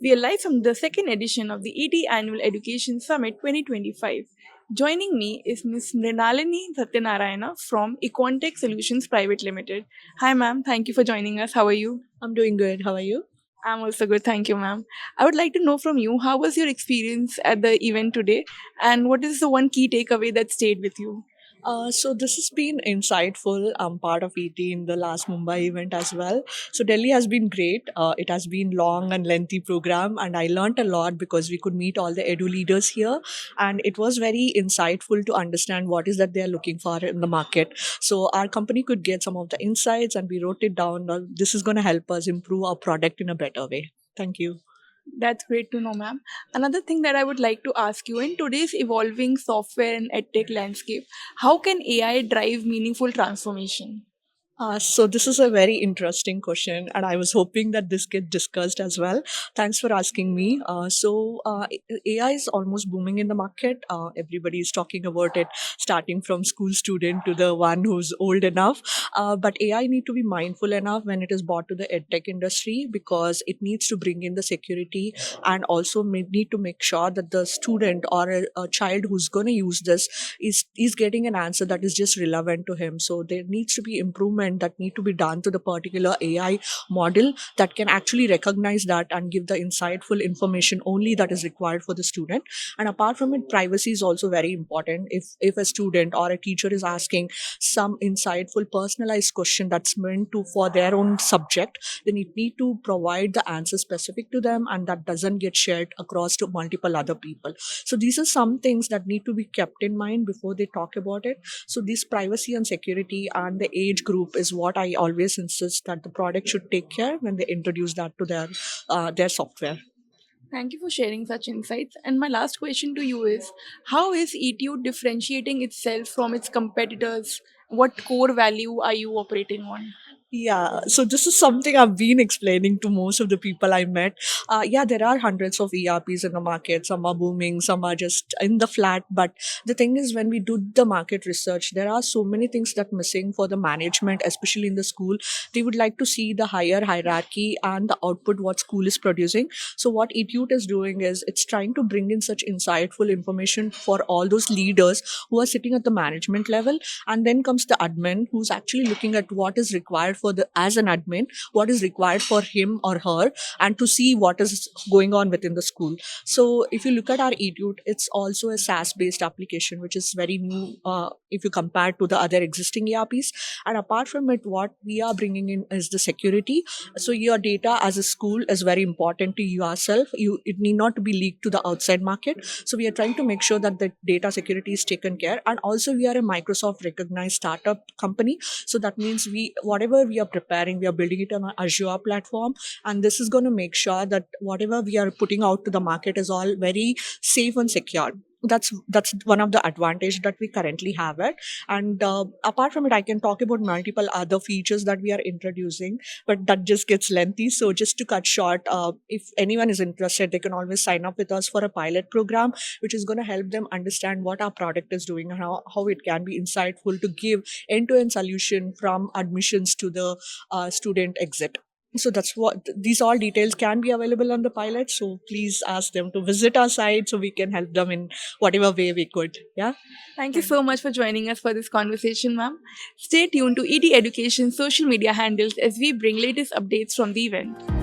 We are live from the second edition of the ET Annual Education Summit 2025. Joining me is Ms. Mrinalini Satyanarayana from Equantech Solutions Private Limited. Hi, ma'am. Thank you for joining us. How are you? I'm doing good. How are you? I'm also good. Thank you, ma'am. I would like to know from you how was your experience at the event today, and what is the one key takeaway that stayed with you? So this has been insightful. I'm part of ET in the last Mumbai event as well. So Delhi has been great. It has been long and lengthy program, and I learned a lot because we could meet all the edu leaders here, and it was very insightful to understand what is that they are looking for in the market. So our company could get some of the insights, and we wrote it down. This is going to help us improve our product in a better way. Thank you. That's great to know, ma'am. Another thing that I would like to ask you in today's evolving software and edtech landscape, how can AI drive meaningful transformation? So this is a very interesting question, and I was hoping that this get discussed as well. Thanks for asking me. AI is almost booming in the market. Everybody is talking about it, starting from school student to the one who's old enough. But AI need to be mindful enough when it is brought to the edtech industry because it needs to bring in the security and also need to make sure that the student or a child who's going to use this is getting an answer that is just relevant to him. So there needs to be improvement that need to be done to the particular AI model that can actually recognize that and give the insightful information only that is required for the student. And apart from it, privacy is also very important. If a student or a teacher is asking some insightful personalized question that's meant to for their own subject, then it need to provide the answer specific to them and that doesn't get shared across to multiple other people. So these are some things that need to be kept in mind before they talk about it. So this privacy and security and the age group is what I always insist that the product should take care when they introduce that to their software. Thank you for sharing such insights. And my last question to you is, how is ETU differentiating itself from its competitors? What core value are you operating on? Yeah, so this is something I've been explaining to most of the people I met. Yeah, there are hundreds of ERPs in the market. Some are booming, some are just in the flat. But the thing is, when we do the market research, there are so many things that missing for the management, especially in the school. They would like to see the higher hierarchy and the output what school is producing. So what ETUT is doing is it's trying to bring in such insightful information for all those leaders who are sitting at the management level, and then comes the admin who's actually looking at what is required for the as an admin, what is required for him or her, and to see what is going on within the school. So if you look at our etude, it's also a SaaS based application which is very new if you compare to the other existing ERPs. And apart from it, what we are bringing in is the security. So your data as a school is very important to yourself. It need not to be leaked to the outside market. So we are trying to make sure that the data security is taken care. And also we are a Microsoft recognized startup company. So that means we whatever we are preparing, we are building it on an Azure platform. And this is going to make sure that whatever we are putting out to the market is all very safe and secure. That's one of the advantage that we currently have it. And apart from it, I can talk about multiple other features that we are introducing, but that just gets lengthy. So just to cut short, if anyone is interested, they can always sign up with us for a pilot program which is going to help them understand what our product is doing and how it can be insightful to give end-to-end solution from admissions to the student exit. So that's what these all details can be available on the pilot. So please ask them to visit our site so we can help them in whatever way we could. Yeah. Thank you Thank so much for joining us for this conversation, ma'am. Stay tuned to ET Education social media handles as we bring latest updates from the event.